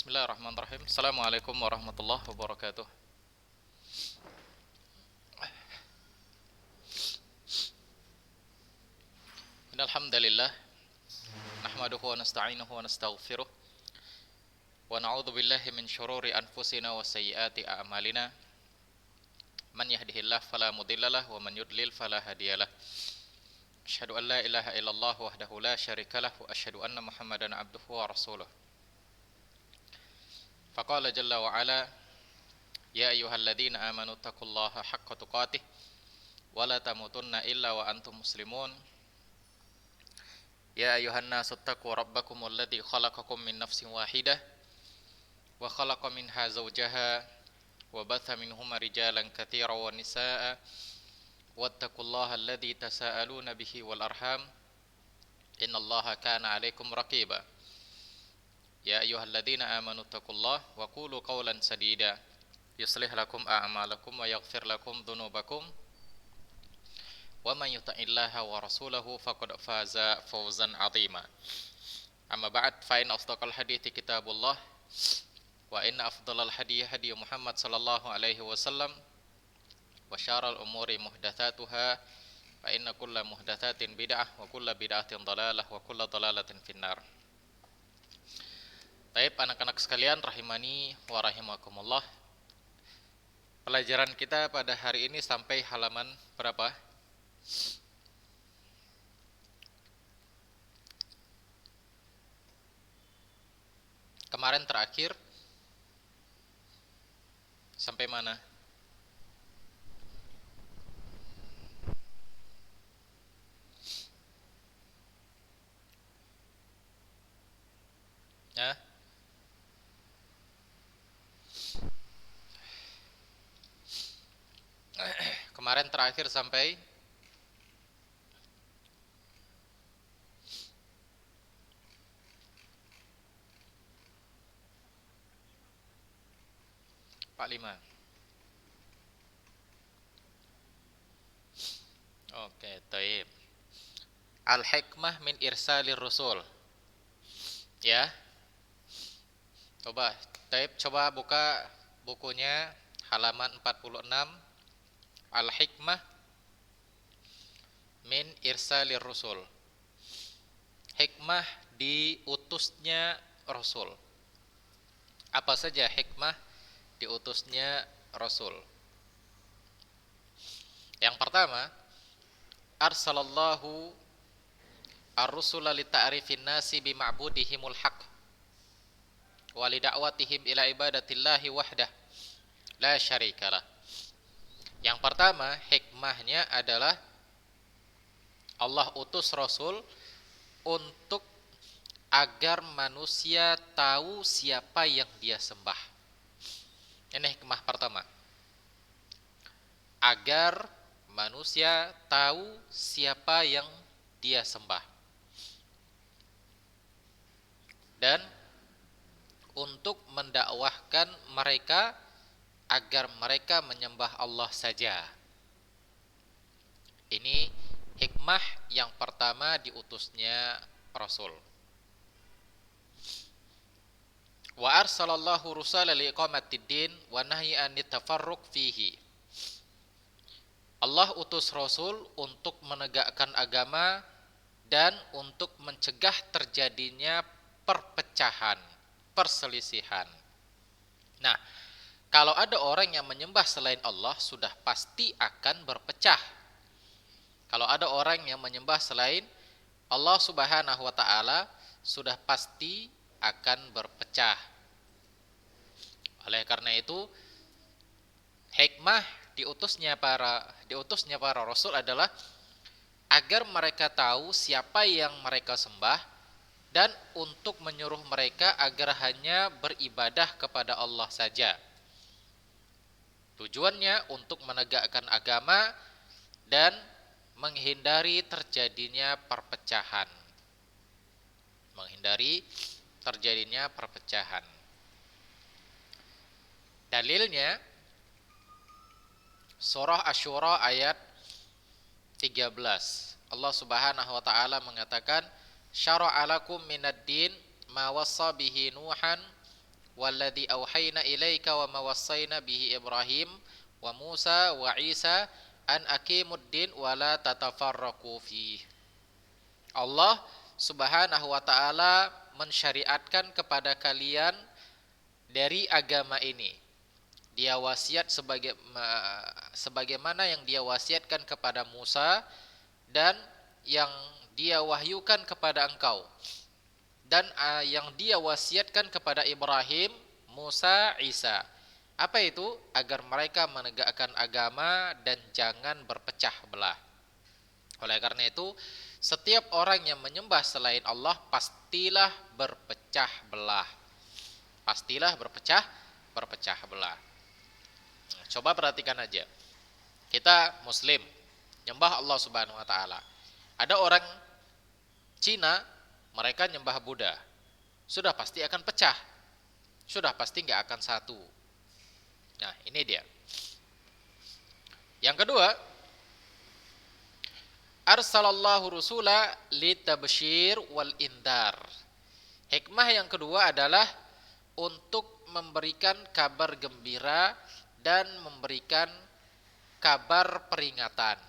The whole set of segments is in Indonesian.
Bismillahirrahmanirrahim. Assalamualaikum warahmatullahi wabarakatuh. Innal hamdalillah nahmaduhu wa nasta'inuhu wa nastaghfiruh wa na'udzu billahi min syururi anfusina wa sayyiati a'malina. Man yahdihillahu fala mudhillalah wa man yudlil fala hadiyalah. Asyhadu an la ilaha illallah wahdahu la syarikalah wa asyhadu anna Muhammadan abduhu wa rasuluh. Faqala jalla wa ala ya ayyuhalladzina amanu taqullaha haqqa tuqatih wa la tamutunna illa wa antum muslimun. Ya ayuhan nasu taqu rabbakum alladzi khalaqakum min nafsin wahidah wa khalaqa minha zawjaha wa batha minhuma rijalan katsiran wa nisaa'a wattaqullaha alladzi tasaaluna bihi wal arham innallaha kana 'alaikum raqiba. Ya ayyuhalladzina amanu taqullaha wa qulu qawlan sadida yuslih lakum a'malakum wa yaghfir lakum dhunubakum wa man yuti'illaha wa rasulahu faqad faza fawzan 'azima. Amma ba'd, fa in asdaqal hadithi kitabullah wa inna afdhalal hadiyi hadiyu Muhammad sallallahu alaihi wasallam wa syarrul umuri muhdatsatuha fa inna kulla muhdatsatin bid'ah wa kulla bid'atin dhalalah wa kulla dhalalatin finnar. Baik anak-anak sekalian rahimani wa rahimakumullah. Pelajaran kita pada hari ini sampai halaman berapa? Kemarin terakhir sampai mana? Ya. Kemarin terakhir sampai Pak 5. Oke, taib. Al-hikmah min irsalir rusul. Ya. Coba buka bukunya halaman 46. Al-hikmah min irsalir rusul. Hikmah diutusnya rasul. Apa saja hikmah diutusnya rasul? Yang pertama, arsalallahu ar-rusula li ta'rifin nasi bi ma'budihimul haq wa li da'watihim ila ibadatillahi wahdah la syarikalah. Yang pertama, hikmahnya adalah Allah utus rasul untuk agar manusia tahu siapa yang dia sembah. Ini hikmah pertama. Agar manusia tahu siapa yang dia sembah. Dan untuk mendakwahkan mereka agar mereka menyembah Allah saja. Ini hikmah yang pertama diutusnya Rasul. Wa arsalallahu rusala liiqamatid din wa nahyi anit tafarruq fihi. Allah utus Rasul untuk menegakkan agama dan untuk mencegah terjadinya perpecahan, perselisihan. Nah, kalau ada orang yang menyembah selain Allah, sudah pasti akan berpecah. Kalau ada orang yang menyembah selain Allah Subhanahu wa ta'ala, sudah pasti akan berpecah. Oleh karena itu, hikmah diutusnya para rasul adalah agar mereka tahu siapa yang mereka sembah dan untuk menyuruh mereka agar hanya beribadah kepada Allah saja. Tujuannya untuk menegakkan agama dan menghindari terjadinya perpecahan. Dalilnya surah Asy-Syura ayat 13. Allah Subhanahu wa taala mengatakan, "Syara'a lakum minad din ma wassa bihi Nuhan walladzi auhayna ilaika wa ma wassayna bihi Ibrahim wa Musa wa Isa an aqimuddin wa la tatafarraqu fihi. Allah Subhanahu wa taala mensyariatkan kepada kalian dari agama ini. Dia wasiat sebagaimana yang dia wasiatkan kepada Musa dan yang dia wahyukan kepada engkau, dan yang dia wasiatkan kepada Ibrahim, Musa, Isa. Apa itu? Agar mereka menegakkan agama dan jangan berpecah belah. Oleh karena itu, setiap orang yang menyembah selain Allah pastilah berpecah belah. Pastilah berpecah belah. Coba perhatikan aja. Kita muslim, nyembah Allah Subhanahu wa taala. Ada orang Cina, mereka nyembah Buddha. Sudah pasti akan pecah. Sudah pasti nggak akan satu. Nah, ini dia. Yang kedua, arsalallahu rusula litabsyir wal indar. Hikmah yang kedua adalah untuk memberikan kabar gembira dan memberikan kabar peringatan.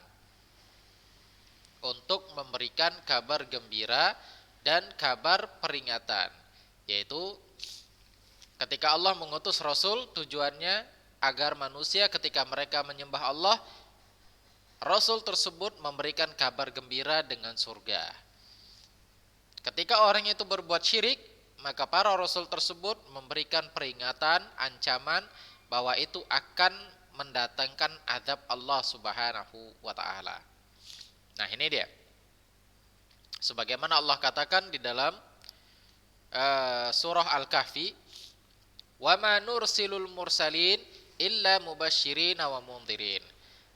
Untuk memberikan kabar gembira dan kabar peringatan, yaitu ketika Allah mengutus Rasul, tujuannya agar manusia ketika mereka menyembah Allah, Rasul tersebut memberikan kabar gembira dengan surga. Ketika orang itu berbuat syirik, maka para Rasul tersebut memberikan peringatan, ancaman bahwa itu akan mendatangkan azab Allah Subhanahu wa taala. Nah, ini dia. Sebagaimana Allah katakan di dalam surah Al-Kahfi, "Wa ma nursilul mursalin illa mubasysyirin wa mundhirin."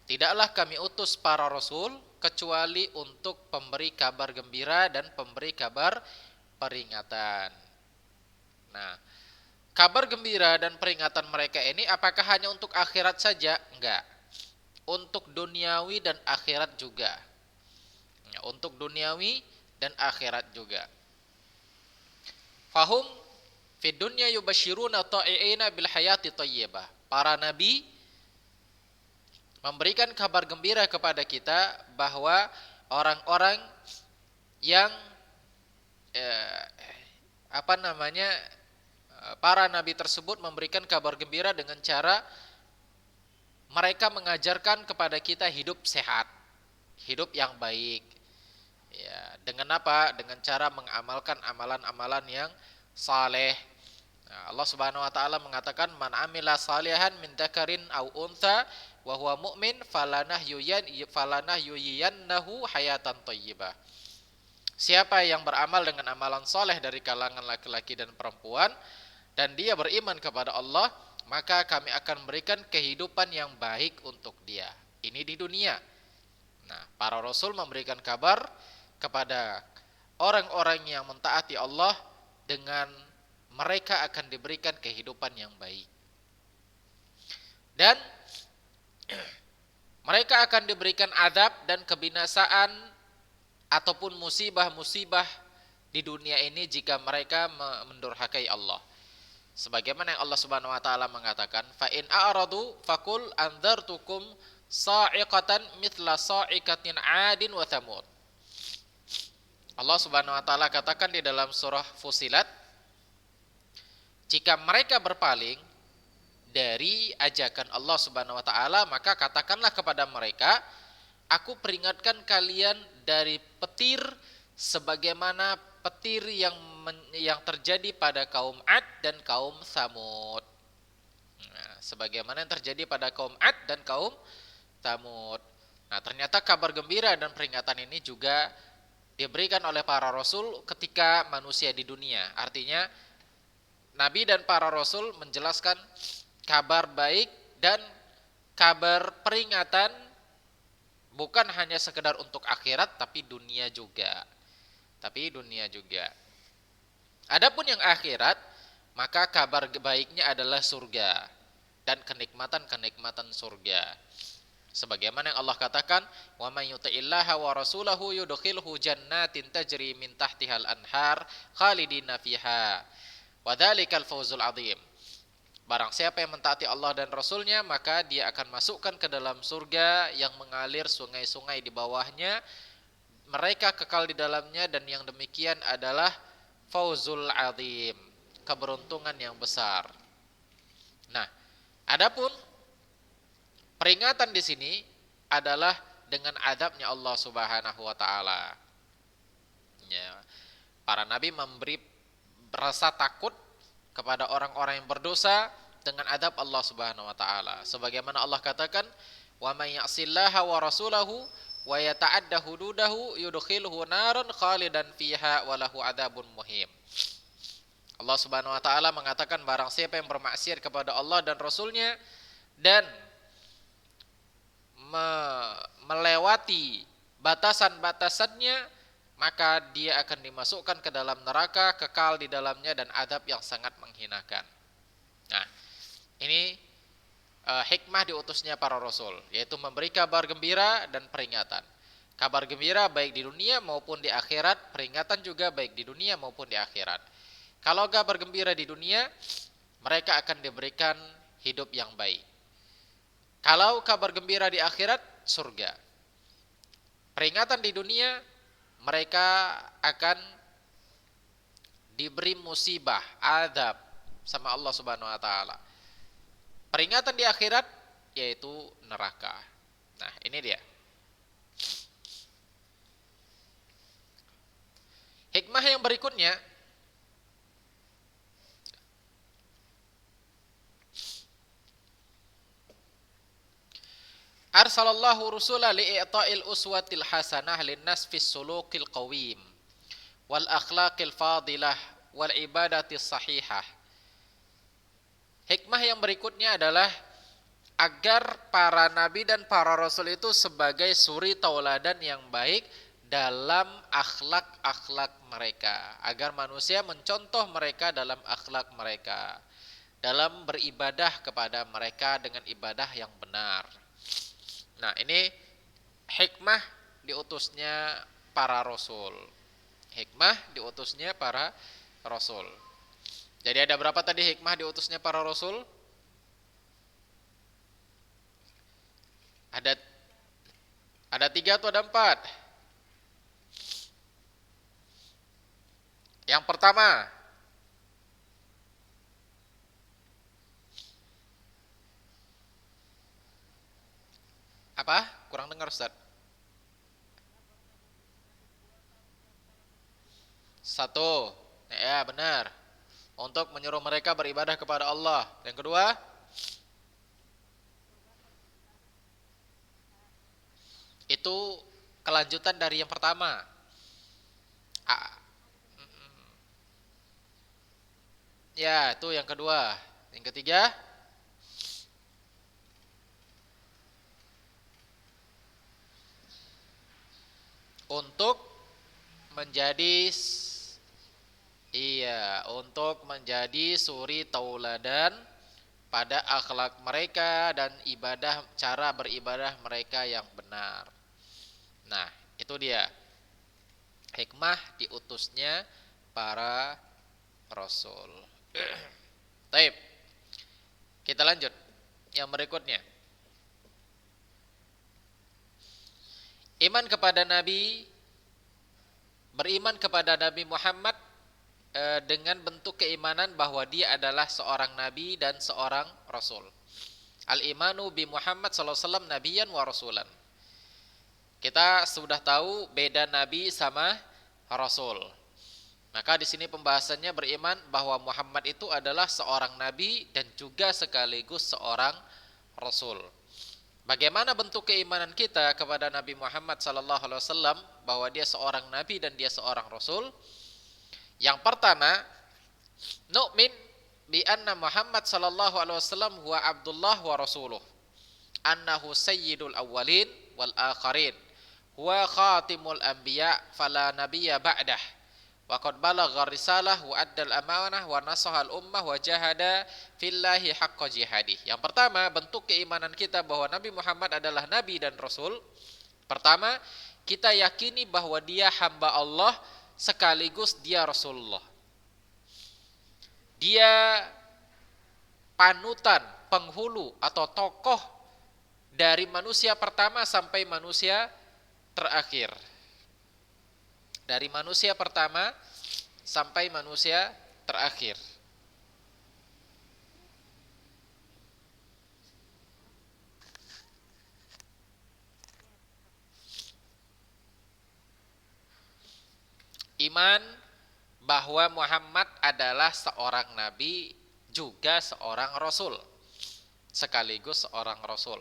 Tidaklah kami utus para rasul kecuali untuk pemberi kabar gembira dan pemberi kabar peringatan. Nah, kabar gembira dan peringatan mereka ini apakah hanya untuk akhirat saja? Enggak. Untuk duniawi dan akhirat juga. Ya, untuk duniawi dan akhirat juga. Fahum fid dunya yubasyiruna ta'i'ina bil hayati thayyibah. Para nabi memberikan kabar gembira kepada kita bahwa orang-orang yang para nabi tersebut memberikan kabar gembira dengan cara mereka mengajarkan kepada kita hidup sehat, hidup yang baik. Ya, dengan apa? Dengan cara mengamalkan amalan-amalan yang saleh. Nah, Allah Subhanahu wa taala mengatakan, "Man amila salihan min dzakarin aw untha wa huwa mu'min falanahyuyannahu hayatan thayyibah." Siapa yang beramal dengan amalan saleh dari kalangan laki-laki dan perempuan dan dia beriman kepada Allah, maka kami akan memberikan kehidupan yang baik untuk dia. Ini di dunia. Nah, para rasul memberikan kabar kepada orang-orang yang mentaati Allah dengan mereka akan diberikan kehidupan yang baik. Dan mereka akan diberikan azab dan kebinasaan ataupun musibah-musibah di dunia ini jika mereka mendurhakai Allah. Sebagaimana yang Allah Subhanahu wa taala mengatakan, fa in a'radu faqul andzartukum sa'iqatan mithla sa'iqatin 'adin wa thamud. Allah Subhanahu wa taala katakan di dalam surah Fussilat, jika mereka berpaling dari ajakan Allah Subhanahu wa taala, maka katakanlah kepada mereka, aku peringatkan kalian dari petir sebagaimana petir yang terjadi pada kaum Ad dan kaum Tsamud. Nah, sebagaimana yang terjadi pada kaum Ad dan kaum Tsamud. Nah, ternyata kabar gembira dan peringatan ini juga diberikan oleh para rasul ketika manusia di dunia. Artinya nabi dan para rasul menjelaskan kabar baik dan kabar peringatan bukan hanya sekedar untuk akhirat tapi dunia juga. Adapun yang akhirat, maka kabar baiknya adalah surga dan kenikmatan surga. Sebagaimana yang Allah katakan, "Wa may yuti'illaha wa rasulahu yudkhilhu jannatin tajri min tahtihal anhar khalidina fiha." Wa dzalikal fawzul 'adzim. Barang siapa yang mentaati Allah dan Rasulnya, maka dia akan masukkan ke dalam surga yang mengalir sungai-sungai di bawahnya. Mereka kekal di dalamnya, dan yang demikian adalah fawzul 'adzim, keberuntungan yang besar. Nah, adapun peringatan di sini adalah dengan azabnya Allah Subhanahu wa taala. Ya, para nabi memberi rasa takut kepada orang-orang yang berdosa dengan adab Allah Subhanahu wa taala. Sebagaimana Allah katakan, "Wa may ya'sillaha wa rasulahu wa yata'adda hududahu yudkhilhu naran khalidan fiha wa lahu adzabun muhim." Allah Subhanahu wa taala mengatakan, barang siapa yang bermaksiat kepada Allah dan Rasulnya dan melewati batasan-batasannya, maka dia akan dimasukkan ke dalam neraka, kekal di dalamnya, dan adab yang sangat menghinakan. Nah, ini hikmah diutusnya para rasul, yaitu memberi kabar gembira dan peringatan. Kabar gembira baik di dunia maupun di akhirat, peringatan juga baik di dunia maupun di akhirat. Kalau kabar gembira di dunia, mereka akan diberikan hidup yang baik. Kalau kabar gembira di akhirat, surga. Peringatan di dunia, mereka akan diberi musibah, azab sama Allah Subhanahu wa taala. Peringatan di akhirat yaitu neraka. Nah, ini dia. Hikmah yang berikutnya, arsalallahu rusula li'ita'il uswatil hasanah linnas fis sulukil qawim wal akhlaqil fadilah wal ibadatis sahihah. Hikmah yang berikutnya adalah agar para nabi dan para rasul itu sebagai suri tauladan yang baik dalam akhlak-akhlak mereka, agar manusia mencontoh mereka dalam akhlak mereka, dalam beribadah kepada mereka dengan ibadah yang benar. Nah, ini hikmah diutusnya para rasul. Hikmah diutusnya para rasul. Jadi ada berapa tadi hikmah diutusnya para rasul? Ada 3 atau ada 4? Yang pertama, apa? Kurang dengar, Ustaz. 1, ya benar, untuk menyuruh mereka beribadah kepada Allah. Yang kedua, itu kelanjutan dari yang pertama. Ya, itu yang kedua. Yang ketiga, untuk menjadi suri tauladan pada akhlak mereka dan cara beribadah mereka yang benar. Nah, itu dia hikmah diutusnya para rasul. Baik, kita lanjut yang berikutnya. Beriman kepada Nabi Muhammad dengan bentuk keimanan bahwa dia adalah seorang nabi dan seorang rasul. Al-imanu bi Muhammad sallallahu alaihi wasallam nabiyan wa rasulan. Kita sudah tahu beda nabi sama rasul. Maka di sini pembahasannya beriman bahwa Muhammad itu adalah seorang nabi dan juga sekaligus seorang rasul. Bagaimana bentuk keimanan kita kepada Nabi Muhammad sallallahu alaihi wasallam bahwa dia seorang nabi dan dia seorang rasul? Yang pertama, nu'min bi anna Muhammad sallallahu alaihi wasallam huwa Abdullah wa rasuluh. Annahu sayyidul awwalin wal akhirin. Huwa khatimul anbiya fala nabiyya ba'dah. Wa qad balagha risalah wa addal amanah wa nasahal ummah wa jahada fillahi haqqa jihadih. Yang pertama, bentuk keimanan kita bahwa Nabi Muhammad adalah nabi dan rasul. Pertama, kita yakini bahwa dia hamba Allah sekaligus dia Rasulullah. dia panutan, penghulu atau tokoh dari manusia pertama sampai manusia terakhir. Dari manusia pertama sampai manusia terakhir. Iman bahwa Muhammad adalah seorang nabi juga seorang rasul, sekaligus seorang rasul.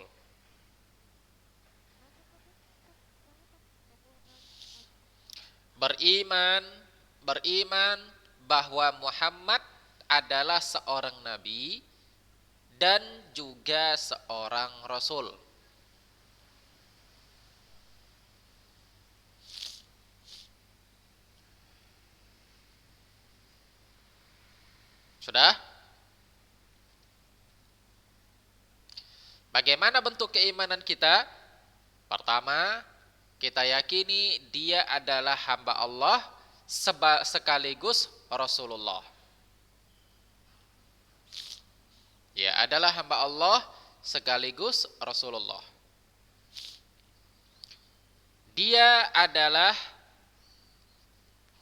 Beriman bahwa Muhammad adalah seorang nabi dan juga seorang rasul. Sudah? Bagaimana bentuk keimanan kita? Pertama, kita yakini dia adalah hamba Allah sekaligus Rasulullah. Ya, adalah hamba Allah sekaligus Rasulullah. Dia adalah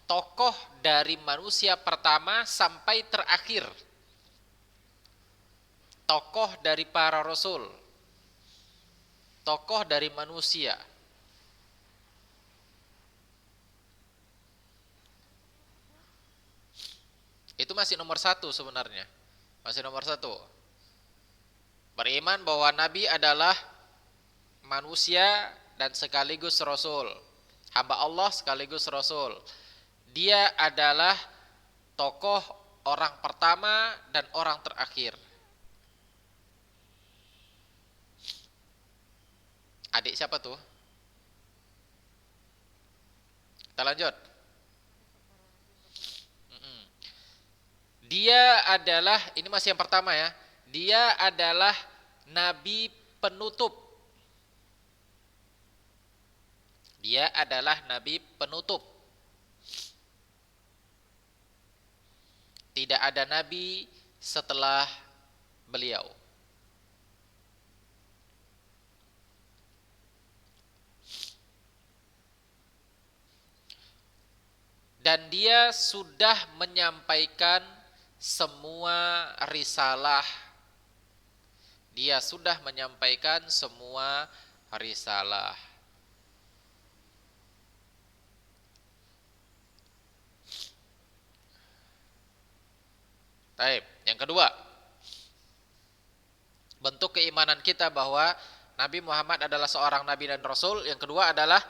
tokoh dari manusia pertama sampai terakhir. Tokoh dari para rasul. Tokoh dari manusia. Itu masih nomor satu sebenarnya. Masih nomor satu. Beriman bahwa Nabi adalah manusia dan sekaligus Rasul. Hamba Allah sekaligus Rasul. Dia adalah tokoh orang pertama dan orang terakhir. Adik siapa tuh? Kita lanjut. Dia adalah, ini masih yang pertama ya. Dia adalah nabi penutup. Dia adalah nabi penutup. Tidak ada nabi setelah beliau. Dan dia sudah menyampaikan semua risalah. Dia sudah menyampaikan semua risalah. Baik, yang kedua, bentuk keimanan kita bahwa Nabi Muhammad adalah seorang nabi dan rasul. Yang kedua adalah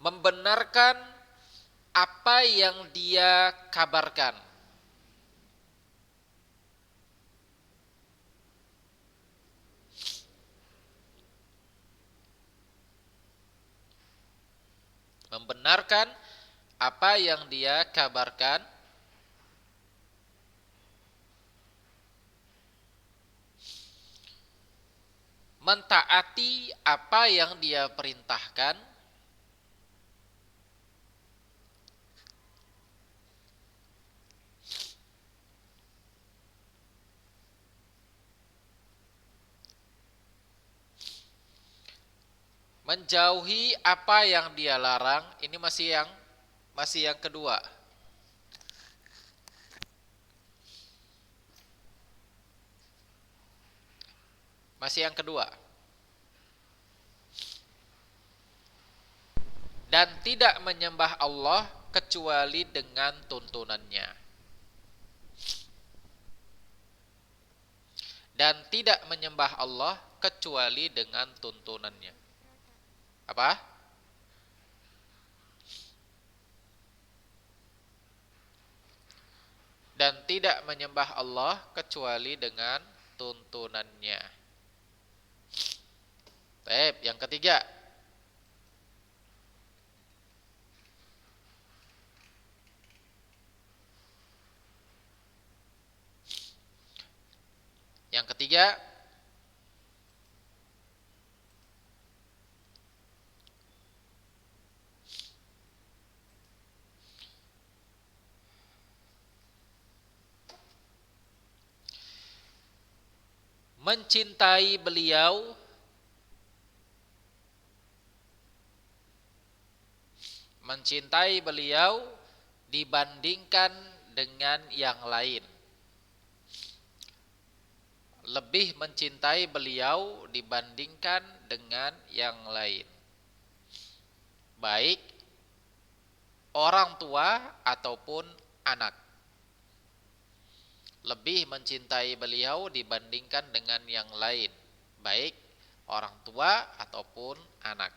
membenarkan apa yang dia kabarkan. Membenarkan apa yang dia kabarkan. Mentaati apa yang dia perintahkan. Menjauhi apa yang dia larang. Ini masih yang kedua. Masih yang kedua. Dan tidak menyembah Allah kecuali dengan tuntunannya. Dan tidak menyembah Allah kecuali dengan tuntunannya. Apa? Dan tidak menyembah Allah kecuali dengan tuntunannya. Baik, yang ketiga. Yang ketiga, mencintai beliau dibandingkan dengan yang lain. Lebih mencintai beliau dibandingkan dengan yang lain. Baik orang tua ataupun anak. Lebih mencintai beliau dibandingkan dengan yang lain. Baik orang tua ataupun anak.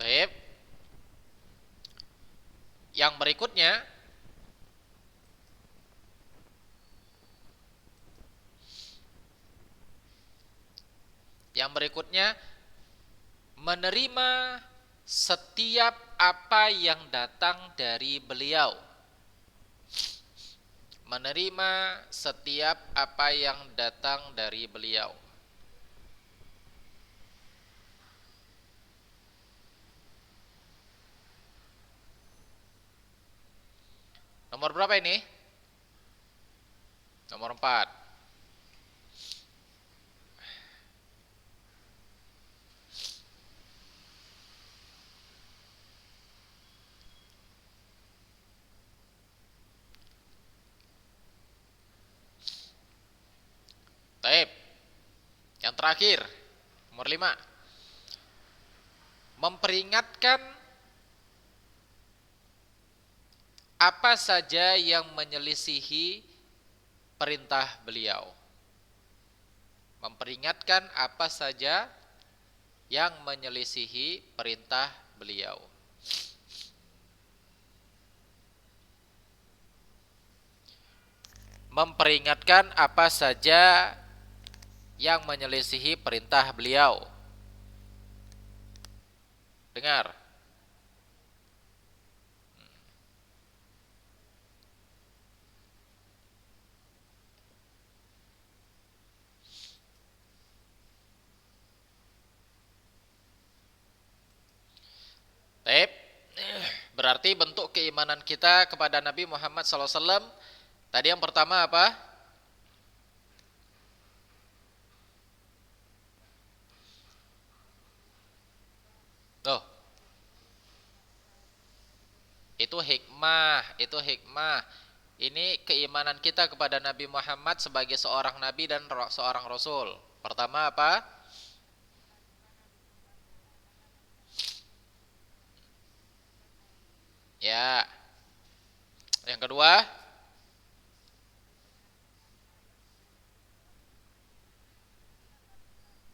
Baik. Yang berikutnya, menerima setiap apa yang datang dari beliau. Menerima setiap apa yang datang dari beliau. Nomor berapa ini? Nomor 4. Taib. Yang terakhir, nomor 5. Memperingatkan apa saja yang menyelisihi perintah beliau. Memperingatkan apa saja yang menyelisihi perintah beliau. Memperingatkan apa saja yang menyelisihi perintah beliau. Dengar. Baik. Berarti bentuk keimanan kita kepada Nabi Muhammad SAW tadi yang pertama apa? Tuh. Itu hikmah. Ini keimanan kita kepada Nabi Muhammad sebagai seorang nabi dan seorang rasul. Pertama apa? Ya. Yang kedua?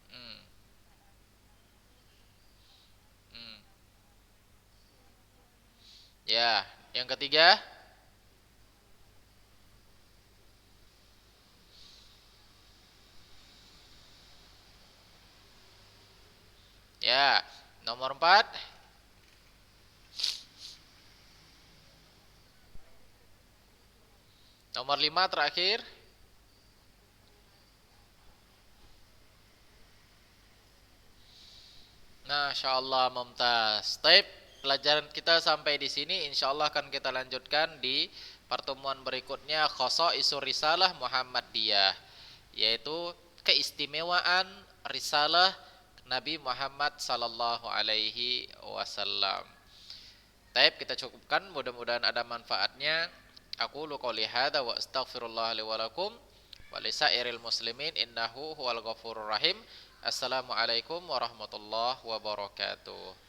Hmm, hmm. Ya. Yang ketiga? Ya. Nomor 4? Nomor 5 terakhir? Masya Allah, mumtaz. Taib, pelajaran kita sampai di sini. Insya Allah akan kita lanjutkan di pertemuan berikutnya, Khosaisul Risalah Muhammadiyah, yaitu keistimewaan risalah Nabi Muhammad sallallahu alaihi wasallam. Taib, kita cukupkan, mudah-mudahan ada manfaatnya. Aku lu qouli hadza wa astaghfirullah li wa lakum wa lisairil muslimin innahu huwal ghafurur rahim. Assalamualaikum warahmatullahi wabarakatuh.